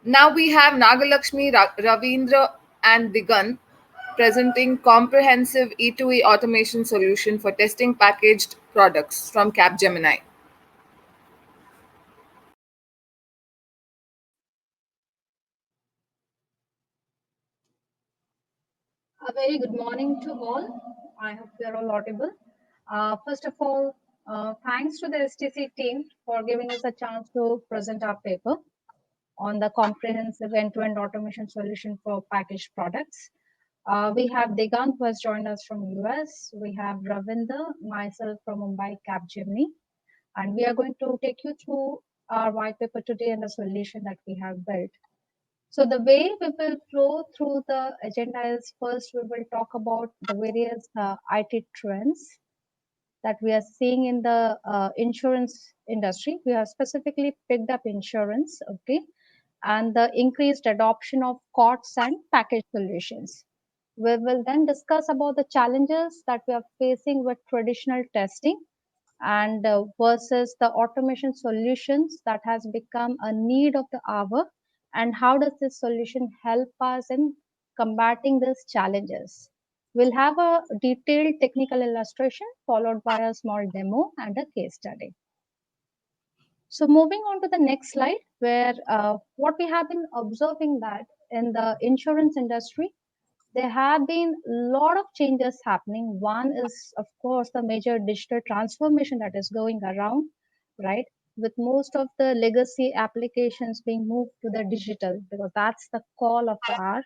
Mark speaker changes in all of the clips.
Speaker 1: Now we have Nagalakshmi, Ravindra, and Digant presenting comprehensive E2E automation solution for testing packaged products from Capgemini.
Speaker 2: A very good morning to all. I hope you're all audible. First of all, thanks to the STC team for giving us a chance to present our paper on the comprehensive end-to-end automation solution for packaged products. We have Digant who has joined us from US. We have Ravinder, myself from Mumbai, Capgemini, and we are going to take you through our white paper today and the solution that we have built. So the way we will flow through the agenda is first we will talk about the various IT trends that we are seeing in the insurance industry. We have specifically picked up insurance, okay, and the increased adoption of COTS and package solutions. We will then discuss about the challenges that we are facing with traditional testing and versus the automation solutions that has become a need of the hour, and how does this solution help us in combating these challenges. We'll have a detailed technical illustration followed by a small demo and a case study. So moving on to the next slide, where what we have been observing that in the insurance industry there have been a lot of changes happening. One is, of course, the major digital transformation that is going around, right? With most of the legacy applications being moved to the digital, because that's the call of the hour.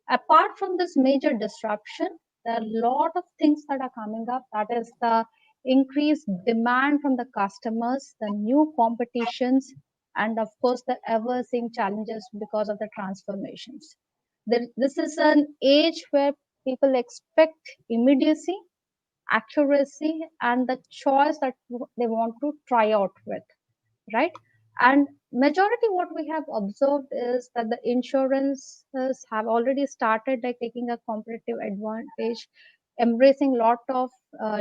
Speaker 2: Apart from this major disruption, there are a lot of things that are coming up. That is the increased demand from the customers, the new competitions, and of course, the ever seeing challenges because of the transformations. This is an age where people expect immediacy, accuracy, and the choice that they want to try out with, right? And majority what we have observed is that the insurances have already started like taking a competitive advantage, embracing lot of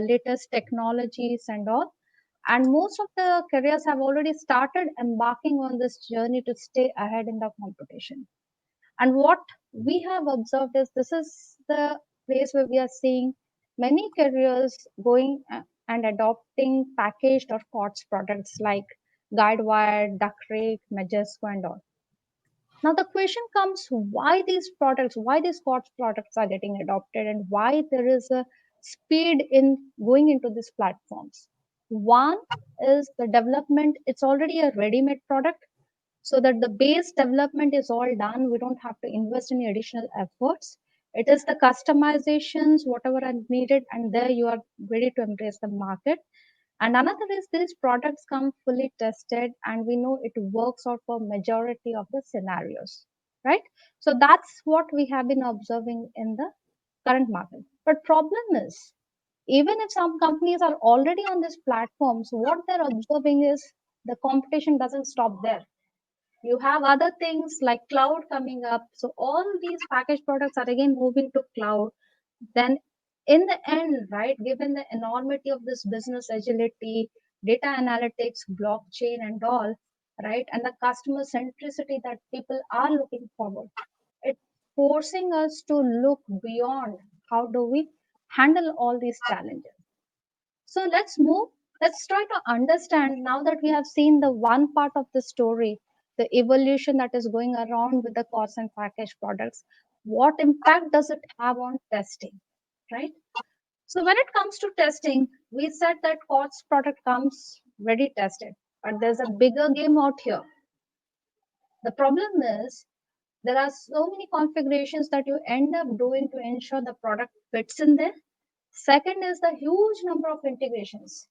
Speaker 2: latest technologies and all. And most of the carriers have already started embarking on this journey to stay ahead in the competition. And what we have observed is this is the place where we are seeing many carriers going and adopting packaged or COTS products like Guidewire, Duck Creek, Majesco, and all. Now the question comes: why these products, why these COTS products are getting adopted, and why there is a speed in going into these platforms? One is the development; it's already a ready-made product, so that the base development is all done. We don't have to invest any additional efforts. It is the customizations, whatever are needed, and there you are ready to embrace the market. And another is these products come fully tested, and we know it works out for majority of the scenarios, right? So that's what we have been observing in the current market. But problem is, even if some companies are already on these platforms, what they're observing is the competition doesn't stop there. You have other things like cloud coming up. So all these packaged products are again moving to cloud. Then in the end, right, given the enormity of this business agility, data analytics, blockchain and all, right, and the customer centricity that people are looking forward, it's forcing us to look beyond how do we handle all these challenges. So let's move. Let's try to understand now that we have seen the one part of the story, the evolution that is going around with the cost and package products. What impact does it have on testing, right? So when it comes to testing, we said that COTS product comes ready tested, but there's a bigger game out here. The problem is there are so many configurations that you end up doing to ensure the product fits in there. Second is the huge number of integrations.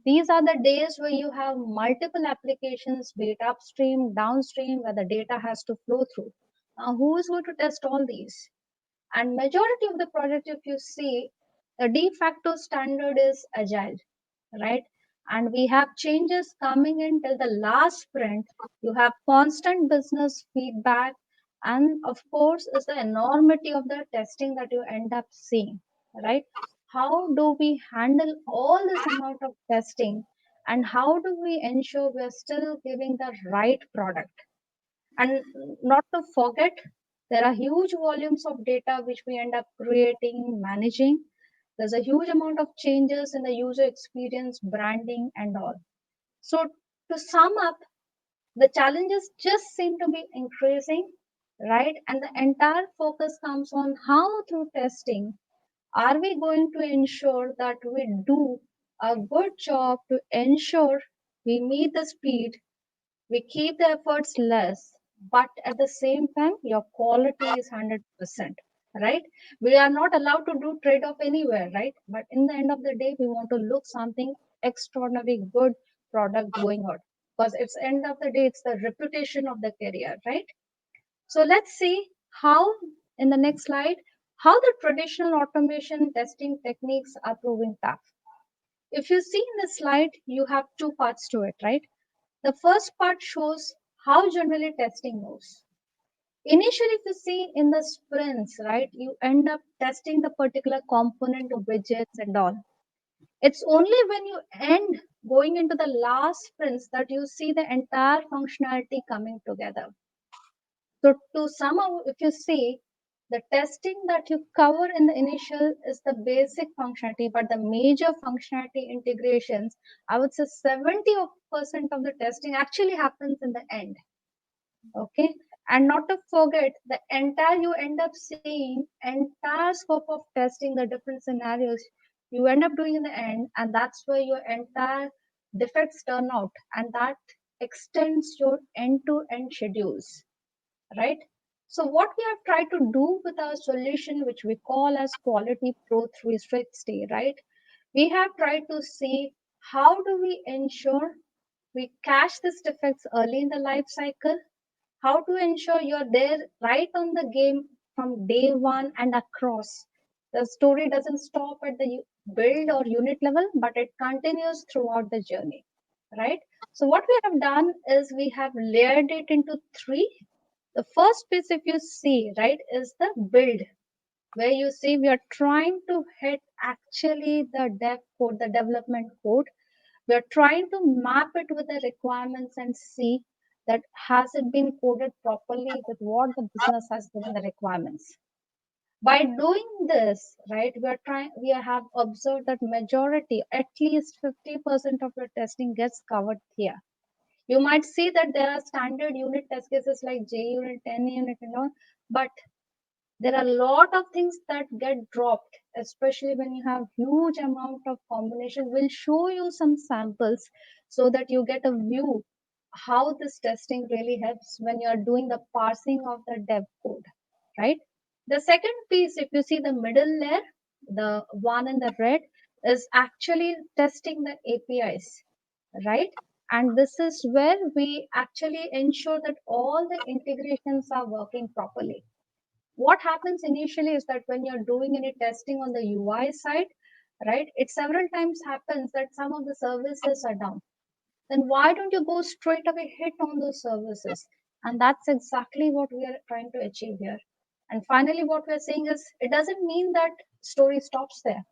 Speaker 2: These are the days where you have multiple applications, be it upstream, downstream, where the data has to flow through. Now, who is going to test all these? And majority of the project, if you see, the de facto standard is agile, right? And we have changes coming in till the last sprint. You have constant business feedback, and of course, is the enormity of the testing that you end up seeing, right? How do we handle all this amount of testing, and how do we ensure we're still giving the right product? And not to forget, there are huge volumes of data which we end up creating, managing. There's a huge amount of changes in the user experience, branding, and all. So, to sum up, the challenges just seem to be increasing, right? And the entire focus comes on how, through testing, are we going to ensure that we do a good job to ensure we meet the speed, we keep the efforts less, but at the same time, your quality is 100%, right? We are not allowed to do trade off anywhere, right? But in the end of the day, we want to look something extraordinary good product going out, because it's end of the day, it's the reputation of the career, right? So let's see how, in the next slide, how the traditional automation testing techniques are proving tough. If you see in the slide, you have two parts to it, right? The first part shows how generally testing moves. Initially, if you see in the sprints, right, you end up testing the particular component of widgets and all. It's only when you end going into the last sprints that you see the entire functionality coming together. So to sum up, if you see, the testing that you cover in the initial is the basic functionality, but the major functionality integrations, I would say 70% of the testing actually happens in the end. Okay. And not to forget, the entire you end up seeing entire scope of testing, the different scenarios you end up doing in the end, and that's where your entire defects turn out, and that extends your end-to-end schedules, right? So what we have tried to do with our solution, which we call as Quality Pro 360, right? We have tried to see how do we ensure we catch these defects early in the life cycle, how to ensure you're there right on the game from day one and across. The story doesn't stop at the build or unit level, but it continues throughout the journey, right? So what we have done is we have layered it into three. The first piece, if you see, right, is the build, where you see we are trying to hit actually the dev code, the development code. We are trying to map it with the requirements and see that has it been coded properly with what the business has given the requirements. By doing this, right, we have observed that majority, at least 50% of your testing gets covered here. You might see that there are standard unit test cases like JUnit, 10 unit and all, but there are a lot of things that get dropped, especially when you have huge amount of combination. We'll show you some samples so that you get a view how this testing really helps when you are doing the parsing of the dev code, right? The second piece, if you see the middle layer, the one in the red, is actually testing the APIs, right? And this is where we actually ensure that all the integrations are working properly. What happens initially is that when you're doing any testing on the UI side, right, it several times happens that some of the services are down. Then why don't you go straight away hit on those services? And that's exactly what we are trying to achieve here. And finally, what we're saying is it doesn't mean that story stops there.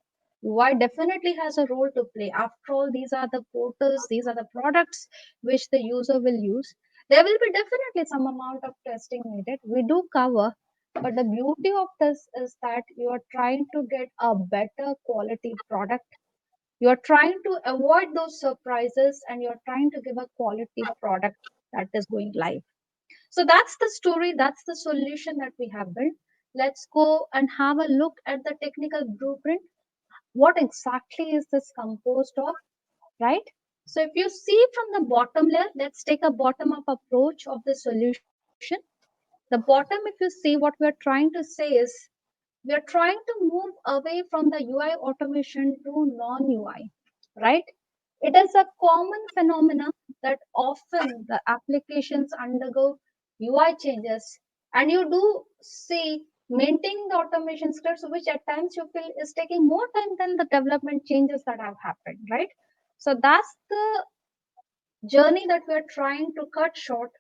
Speaker 2: UI definitely has a role to play. After all, these are the portals, these are the products which the user will use. There will be definitely some amount of testing needed. We do cover, but the beauty of this is that you are trying to get a better quality product. You are trying to avoid those surprises and you're trying to give a quality product that is going live. So that's the story, that's the solution that we have built. Let's go and have a look at the technical blueprint. What exactly is this composed of, right? So if you see from the bottom layer, let's take a bottom up approach of the solution. The bottom, if you see, what we are trying to say is we are trying to move away from the UI automation to non-UI, right? It is a common phenomenon that often the applications undergo UI changes, and you do see maintaining the automation scripts, which at times you feel is taking more time than the development changes that have happened, right? So that's the journey that we are trying to cut short.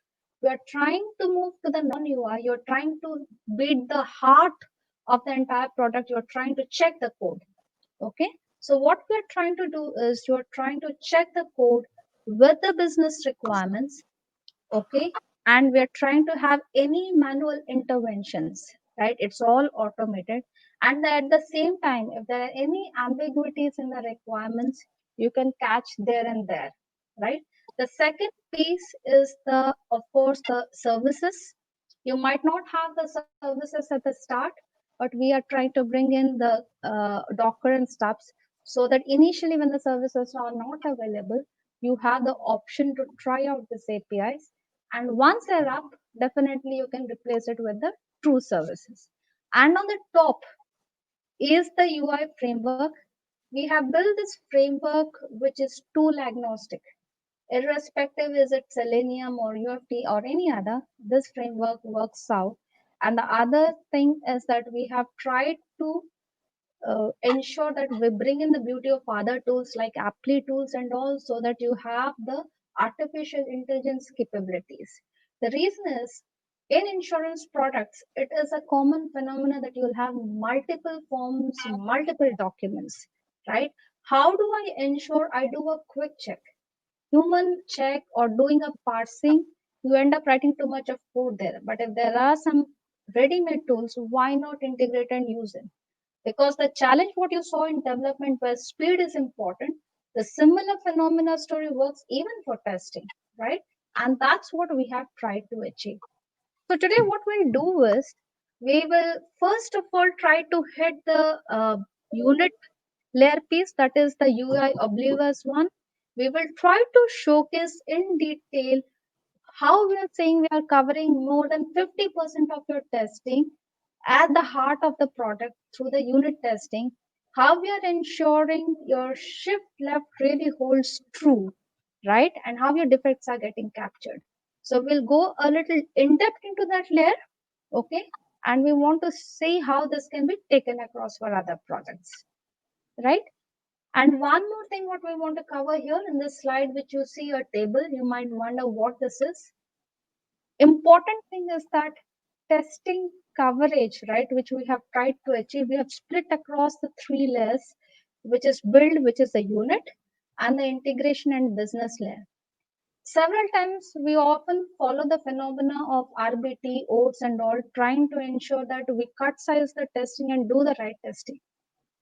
Speaker 2: We are trying to move to the non-UI. You're trying to beat the heart of the entire product. You're trying to check the code. Okay. So what we're trying to do is you're trying to check the code with the business requirements. Okay. and we are trying to have any manual interventions, right? It's all automated. And at the same time, if there are any ambiguities in the requirements, you can catch there and there, right? The second piece is the, of course, the services. You might not have the services at the start, but we are trying to bring in the Docker and stuffs so that initially when the services are not available, you have the option to try out these APIs. And once they're up, definitely you can replace it with the true services. And on the top is the UI framework. We have built this framework which is tool agnostic. Irrespective is it Selenium or UFT or any other, this framework works out. And the other thing is that we have tried to ensure that we bring in the beauty of other tools like Apply tools and all, so that you have the artificial intelligence capabilities. The reason is, in insurance products, it is a common phenomenon that you'll have multiple forms, multiple documents, right? How do I ensure I do a quick check? Human check or doing a parsing, you end up writing too much of code there. But if there are some ready-made tools, why not integrate and use it? Because the challenge what you saw in development where speed is important, the similar phenomena story works even for testing, right? And that's what we have tried to achieve. So today what we'll do is, we will first of all try to hit the unit layer piece, that is the UI oblivious one. We will try to showcase in detail how we are saying we are covering more than 50% of your testing at the heart of the product through the unit testing, how we are ensuring your shift left really holds true, right? And how your defects are getting captured. So we'll go a little in depth into that layer, okay? And we want to see how this can be taken across for other products, right? And one more thing what we want to cover here in this slide, which you see a table, you might wonder what this is. Important thing is that testing coverage, right, which we have tried to achieve, we have split across the three layers, which is build, which is the unit, and the integration and business layer. Several times we often follow the phenomena of RBT, OATS, and all, trying to ensure that we cut size the testing and do the right testing.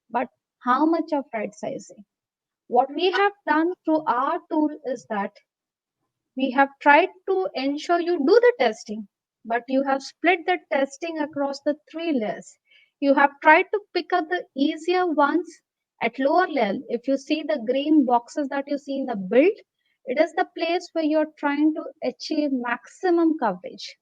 Speaker 2: But how much of right sizing? What we have done through our tool is that we have tried to ensure you do the testing, but you have split the testing across the three layers. You have tried to pick up the easier ones at lower level. If you see the green boxes that you see in the build, it is the place where you're trying to achieve maximum coverage.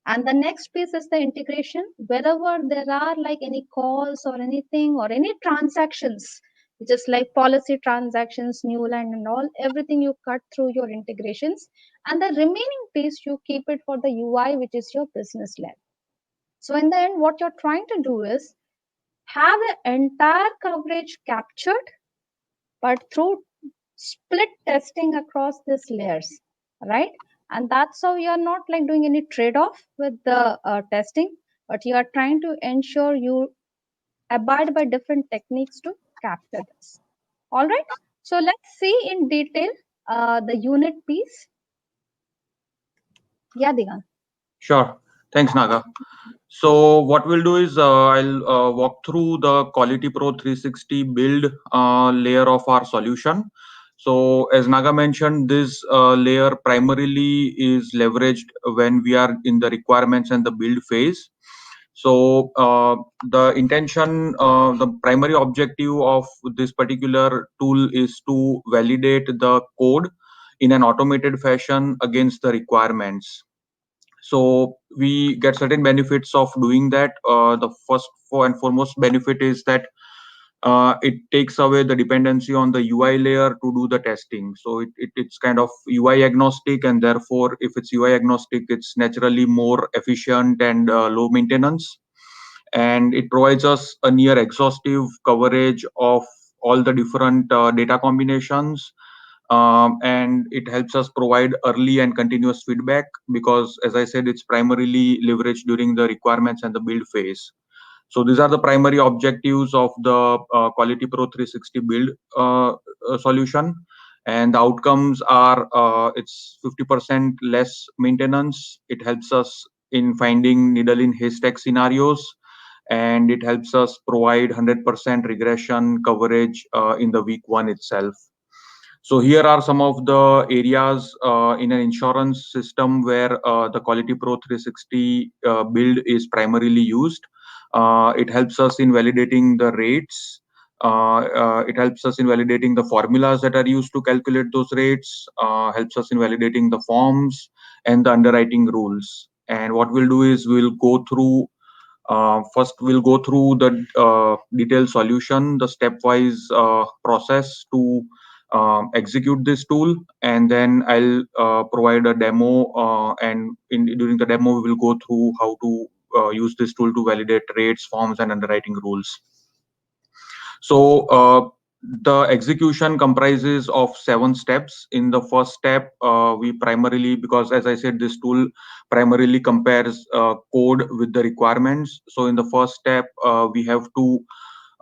Speaker 2: And the next piece is the integration. Wherever there are like any calls or anything or any transactions, just like policy transactions, Newland and all, everything you cut through your integrations. And the remaining piece, you keep it for the UI, which is your business layer. So in the end, what you're trying to do is have the entire coverage captured, but through split testing across these layers, right? And that's how you are not like doing any trade-off with the testing, but you are trying to ensure you abide by different techniques to capture this. All right, so let's see in detail the unit piece. Yeah, Digan.
Speaker 3: Sure. Thanks, Naga. So what we'll do is I'll walk through the Quality Pro 360 build layer of our solution. So as Naga mentioned, this layer primarily is leveraged when we are in the requirements and the build phase. So the intention, the primary objective of this particular tool is to validate the code in an automated fashion against the requirements. So we get certain benefits of doing that. The first and foremost benefit is that it takes away the dependency on the UI layer to do the testing. So it's kind of UI agnostic, and therefore if it's UI agnostic, it's naturally more efficient and low maintenance, and it provides us a near exhaustive coverage of all the different data combinations, and it helps us provide early and continuous feedback because, as I said, it's primarily leveraged during the requirements and the build phase. So these are the primary objectives of the Quality Pro 360 build solution. and the outcomes are it's 50% less maintenance. It helps us in finding needle in haystack scenarios, and it helps us provide 100% regression coverage in the week one itself. So here are some of the areas in an insurance system where the Quality Pro 360 build is primarily used. It helps us in validating the rates. It helps us in validating the formulas that are used to calculate those rates. Helps us in validating the forms and the underwriting rules. And what we'll do is we'll go through first, we'll go through the detailed solution, the stepwise process to execute this tool, and then I'll provide a demo. During the demo, we will go through how to use this tool to validate rates, forms, and underwriting rules. So the execution comprises of 7 steps. In the first step, we primarily, because as I said, this tool primarily compares code with the requirements. So in the first step, we have to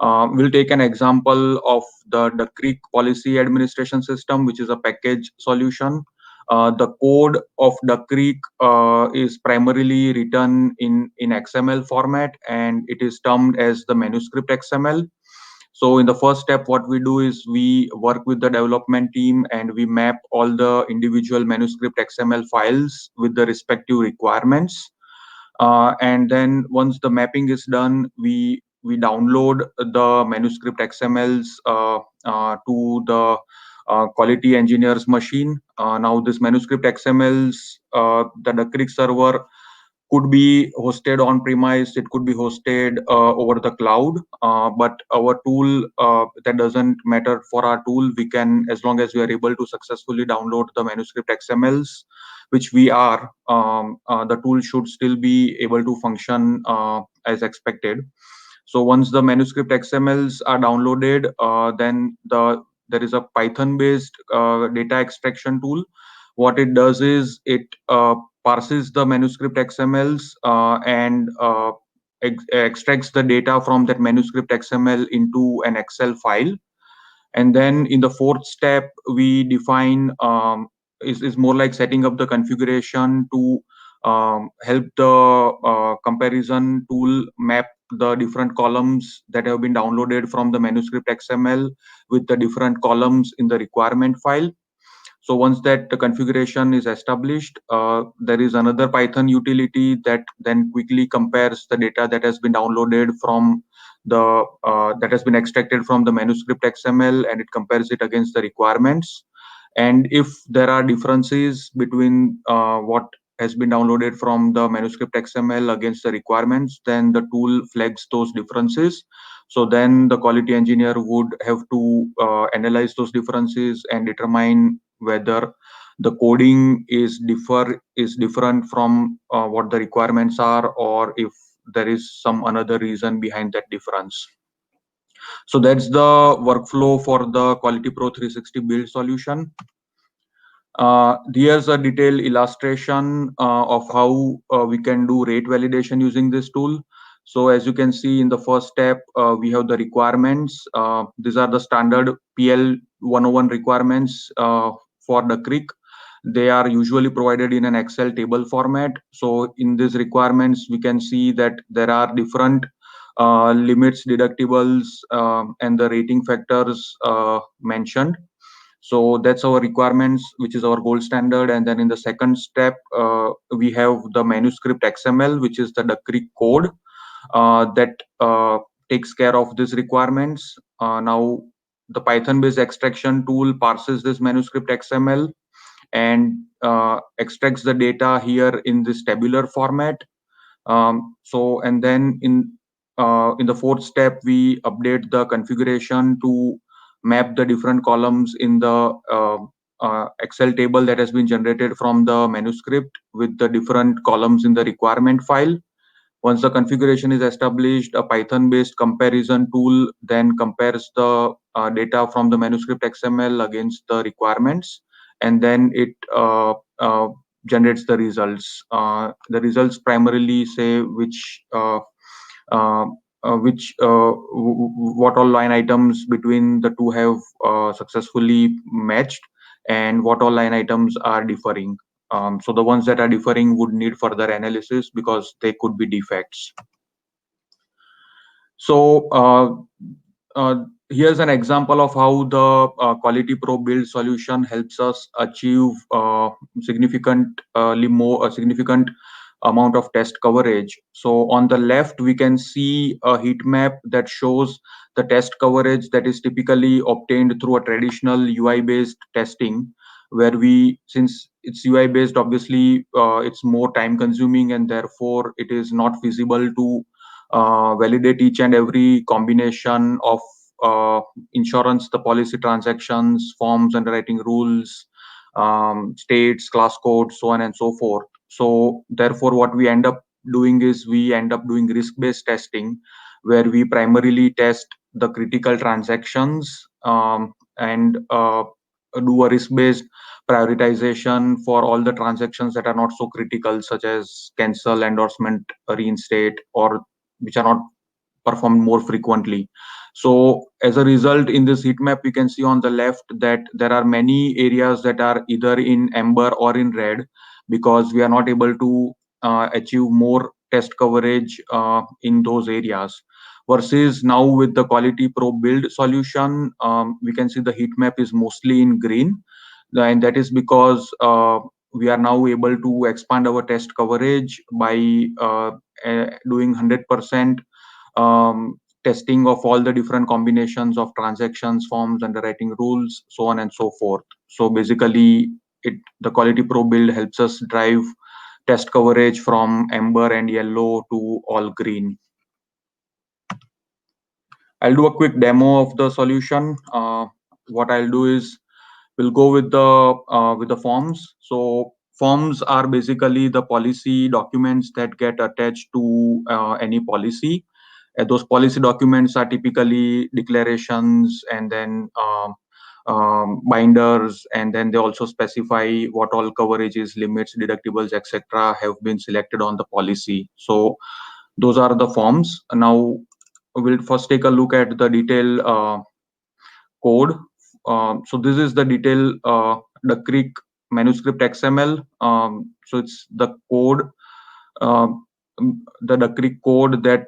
Speaker 3: we'll take an example of the Creek policy administration system, which is a package solution. The code of Duck Creek is primarily written in XML format, and it is termed as the manuscript XML. So in the first step, what we do is we work with the development team and we map all the individual manuscript XML files with the respective requirements. And then once the mapping is done, we download the manuscript XMLs to the quality engineer's machine. Now this manuscript XMLs, the Duck Creek server could be hosted on premise, it could be hosted over the cloud, but our tool, that doesn't matter for our tool. We can, as long as we are able to successfully download the manuscript XMLs, which we are, the tool should still be able to function as expected. So once the manuscript XMLs are downloaded, then there is a Python based data extraction tool. What it does is it parses the manuscript XMLs and extracts the data from that manuscript XML into an Excel file. And then in the fourth step, we define is more like setting up the configuration to help the comparison tool map the different columns that have been downloaded from the manuscript XML with the different columns in the requirement file. So once that the configuration is established, there is another Python utility that then quickly compares the data that has been downloaded from the that has been extracted from the manuscript XML, and it compares it against the requirements. And if there are differences between what has been downloaded from the manuscript XML against the requirements, then the tool flags those differences. So then the quality engineer would have to analyze those differences and determine whether the coding is different from what the requirements are, or if there is some another reason behind that difference. So that's the workflow for the Quality Pro 360 build solution. Here's a detailed illustration of how we can do rate validation using this tool. So as you can see in the first step, we have the requirements. These are the standard PL 101 requirements for the Creek. They are usually provided in an Excel table format. So in these requirements, we can see that there are different limits, deductibles, and the rating factors mentioned. So that's our requirements, which is our gold standard. And then in the second step, we have the manuscript XML, which is the Duck Creek code that takes care of these requirements. Now, the Python-based extraction tool parses this manuscript XML and extracts the data here in this tabular format. And then in the fourth step, we update the configuration to map the different columns in the Excel table that has been generated from the manuscript with the different columns in the requirement file. Once the configuration is established, a Python-based comparison tool then compares the data from the manuscript XML against the requirements, and then it generates the results. The results primarily say what all line items between the two have successfully matched. and what all line items are differing. So the ones that are differing would need further analysis because they could be defects. So here's an example of how the Quality Pro build solution helps us achieve significant amount of test coverage. So on the left, we can see a heat map that shows the test coverage that is typically obtained through a traditional UI based testing, where since it's UI based, obviously it's more time consuming, and therefore it is not feasible to validate each and every combination of insurance, the policy transactions, forms, underwriting rules, states, class codes, so on and so forth. So therefore, what we end up doing is we end up doing risk-based testing, where we primarily test the critical transactions and do a risk-based prioritization for all the transactions that are not so critical, such as cancel, endorsement, reinstate, or which are not performed more frequently. So as a result, in this heat map, we can see on the left that there are many areas that are either in amber or in red, because we are not able to achieve more test coverage in those areas. Versus now with the Quality Pro build solution, we can see the heat map is mostly in green, and that is because we are now able to expand our test coverage by doing 100% testing of all the different combinations of transactions, forms, underwriting rules, so on and so forth. So basically, the Quality Pro build helps us drive test coverage from amber and yellow to all green. I'll do a quick demo of the solution. What I'll do is we'll go with the forms. So forms are basically the policy documents that get attached to any policy. Those policy documents are typically declarations and then binders, and then they also specify what all coverages, limits, deductibles, etc. have been selected on the policy. So those are the forms. Now we'll first take a look at the detail code. So this is the detail the Creek manuscript XML. So it's the code, uh, the Duck Creek code that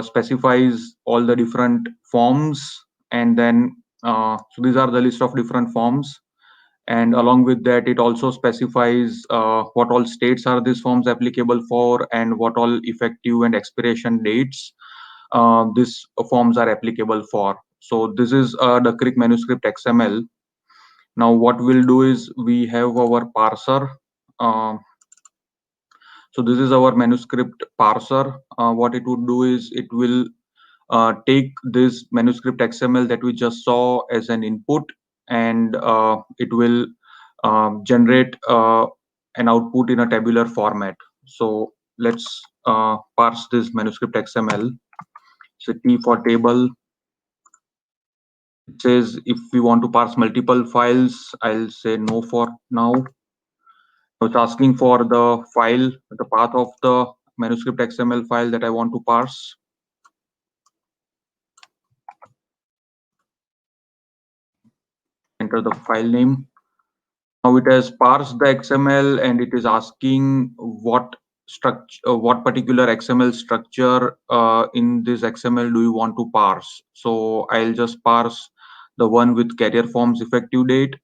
Speaker 3: specifies all the different forms, and then so these are the list of different forms. And along with that, it also specifies what all states are these forms applicable for, and what all effective and expiration dates these forms are applicable for. So this is the Creek manuscript XML. Now what we'll do is we have our parser. Uh, so this is our manuscript parser. What it would do is it will take this manuscript XML that we just saw as an input, and it will generate an output in a tabular format. So let's parse this manuscript XML. So T for table. It says if we want to parse multiple files, I'll say no for now. So it's asking for the file, the path of the manuscript XML file that I want to parse. Enter the file name. Now it has parsed the XML, and it is asking what structure, what particular XML structure in this XML do you want to parse. So I'll just parse the one with carrier forms effective date.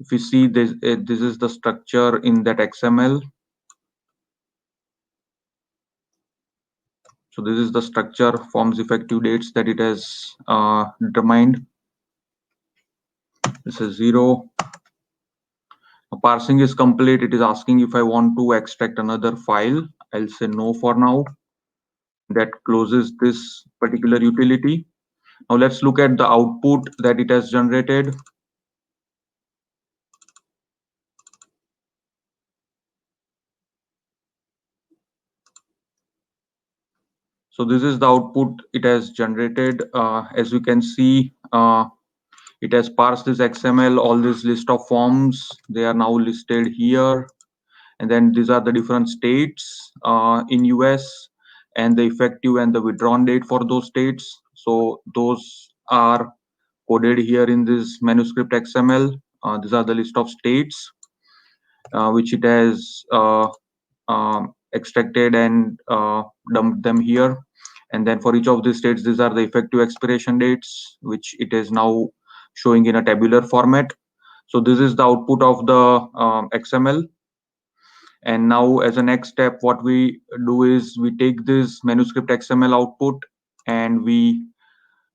Speaker 3: If you see this, this is the structure in that XML. So this is the structure, forms effective dates that it has determined. This is 0. Parsing is complete. It is asking if I want to extract another file. I'll say no for now. That closes this particular utility. Now let's look at the output that it has generated. So this is the output it has generated. As you can see, it has parsed this XML, all this list of forms. They are now listed here. And then these are the different states in US, and the effective and the withdrawn date for those states. So those are coded here in this manuscript XML. These are the list of states which it has extracted and dumped them here. And then for each of these states, these are the effective expiration dates, which it is now showing in a tabular format. So this is the output of the XML. And now as a next step, what we do is we take this manuscript XML output and we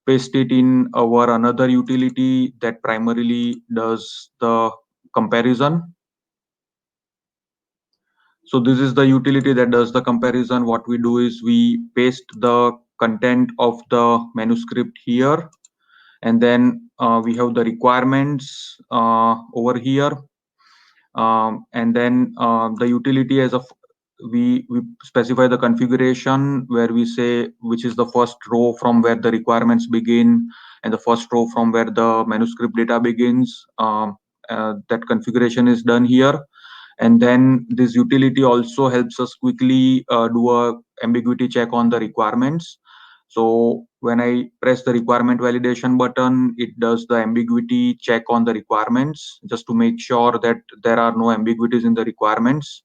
Speaker 3: paste it in our another utility that primarily does the comparison. So this is the utility that does the comparison. What we do is we paste the content of the manuscript here, and then we have the requirements over here, and then the utility as of we specify the configuration where we say which is the first row from where the requirements begin and the first row from where the manuscript data begins. That configuration is done here, and then this utility also helps us quickly do a ambiguity check on the requirements. So when I press the requirement validation button, it does the ambiguity check on the requirements just to make sure that there are no ambiguities in the requirements.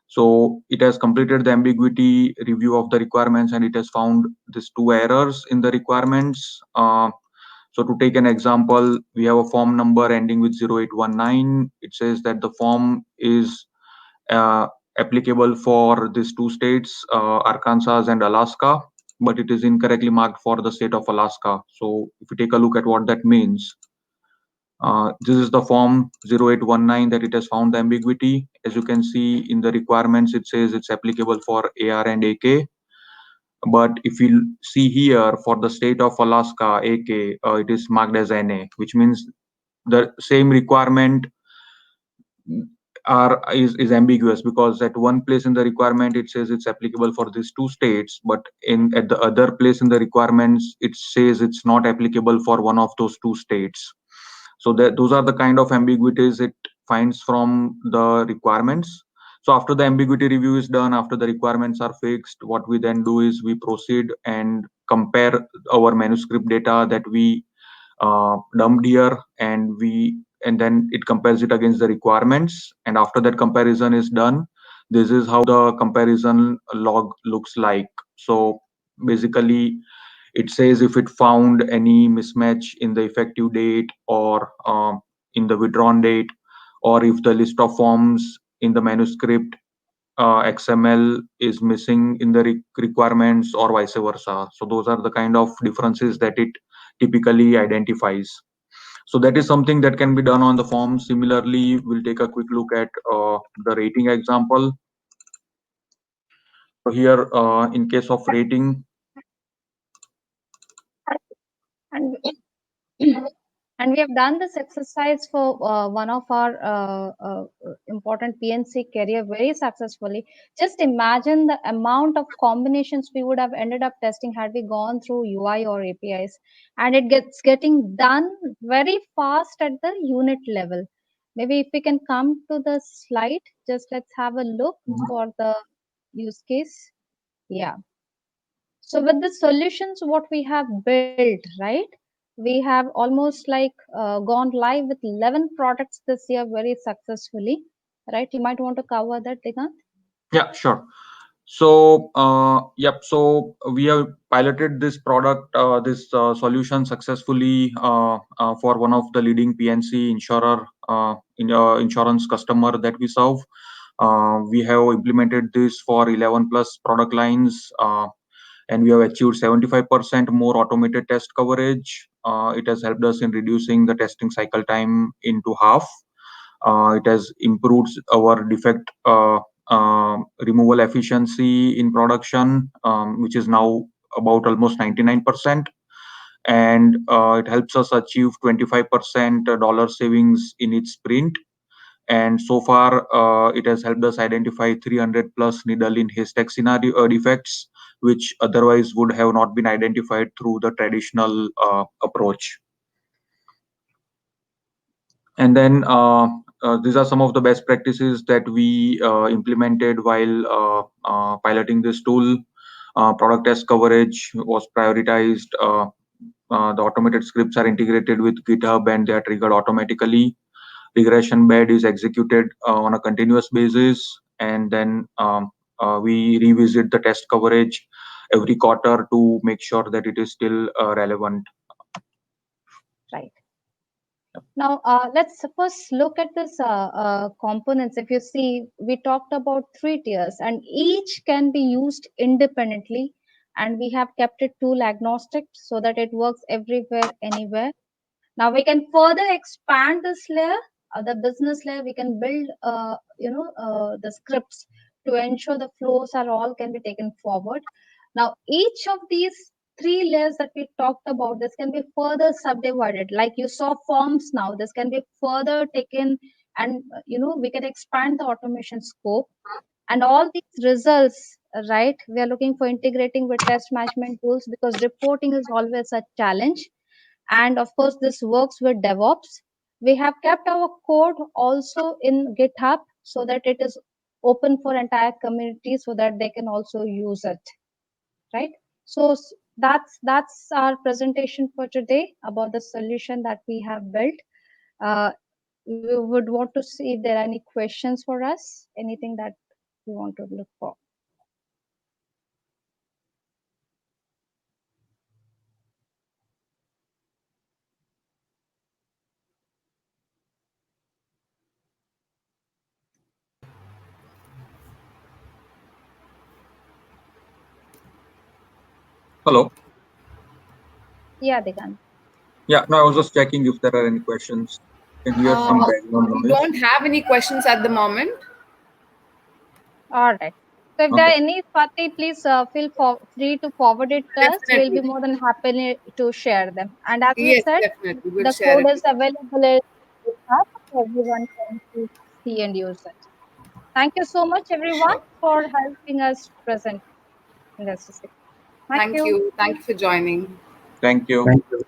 Speaker 3: So it has completed the ambiguity review of the requirements and it has found these two errors in the requirements. So to take an example, we have a form number ending with 0819. It says that the form is uh, applicable for these two states, Arkansas and Alaska, but it is incorrectly marked for the state of Alaska. So if you take a look at what that means, this is the form 0819 that it has found the ambiguity. As you can see in the requirements, it says it's applicable for AR and AK. But if you see here for the state of Alaska, AK, it is marked as NA, which means the same requirement is ambiguous, because at one place in the requirement it says it's applicable for these two states, but at the other place in the requirements it says it's not applicable for one of those two states. So those are the kind of ambiguities it finds from the requirements. So after the ambiguity review is done, after the requirements are fixed, what we then do is we proceed and compare our manuscript data that we dumped here, and then it compares it against the requirements. And after that comparison is done, this is how the comparison log looks like. So basically it says if it found any mismatch in the effective date or in the withdrawn date, or if the list of forms in the manuscript XML is missing in the requirements, or vice versa. So those are the kind of differences that it typically identifies. So that is something that can be done on the form. Similarly, we'll take a quick look at the rating example. So here, in case of rating,
Speaker 2: And and we have done this exercise for one of our important PNC carrier very successfully. Just imagine the amount of combinations we would have ended up testing had we gone through UI or APIs, and it gets getting done very fast at the unit level. Maybe if we can come to the slide, just let's have a look for the use case. Yeah. So with the solutions, what we have built, right? We have almost like gone live with 11 products this year very successfully, right? You might want to cover that, Digant.
Speaker 3: yeah, sure. So, so we have piloted this product, this solution successfully for one of the leading PNC insurance customer that we serve. We have implemented this for 11 plus product lines, and we have achieved 75% more automated test coverage. It has helped us in reducing the testing cycle time into half. It has improved our defect removal efficiency in production, which is now about almost 99%. And it helps us achieve 25% dollar savings in each sprint. And so far, it has helped us identify 300 plus needle in haystack scenario defects, which otherwise would have not been identified through the traditional approach. And then these are some of the best practices that we implemented while piloting this tool. Product test coverage was prioritized the automated scripts are integrated with GitHub and they are triggered automatically. Regression bed is executed on a continuous basis, and then we revisit the test coverage every quarter to make sure that it is still relevant.
Speaker 2: Right. Now, let's first look at this components. If you see, we talked about 3 tiers, and each can be used independently. And we have kept it tool agnostic so that it works everywhere, anywhere. Now we can further expand this layer, the business layer. We can build, the scripts to ensure the flows are all can be taken forward. Now each of these 3 layers that we talked about, this can be further subdivided. Like you saw forms now, this can be further taken, and we can expand the automation scope. And all these results, right? We are looking for integrating with test management tools because reporting is always a challenge. And of course, this works with DevOps. We have kept our code also in GitHub so that it is open for entire community so that they can also use it, right? So that's our presentation for today about the solution that we have built. We would want to see if there are any questions for us, anything that we want to look for.
Speaker 3: Hello.
Speaker 2: Yeah, Digant.
Speaker 3: Yeah, no, I was just checking if there are any questions. Can hear some background
Speaker 1: We
Speaker 3: noise.
Speaker 1: don't have any questions at the moment.
Speaker 2: All right. So if there are any, Swati, please feel free to forward it to us. We'll be
Speaker 1: Definitely.
Speaker 2: more than happy to share them. And as we
Speaker 1: Yes,
Speaker 2: said,
Speaker 1: definitely. We'll
Speaker 2: the
Speaker 1: share
Speaker 2: code
Speaker 1: it
Speaker 2: is
Speaker 1: with you.
Speaker 2: available in GitHub, so everyone can see and use it. Thank you so much, everyone,
Speaker 1: Sure.
Speaker 2: for helping us present in this. Thank
Speaker 1: Thank
Speaker 2: you.
Speaker 1: you. Thank you for joining.
Speaker 3: Thank you.
Speaker 4: Thank you.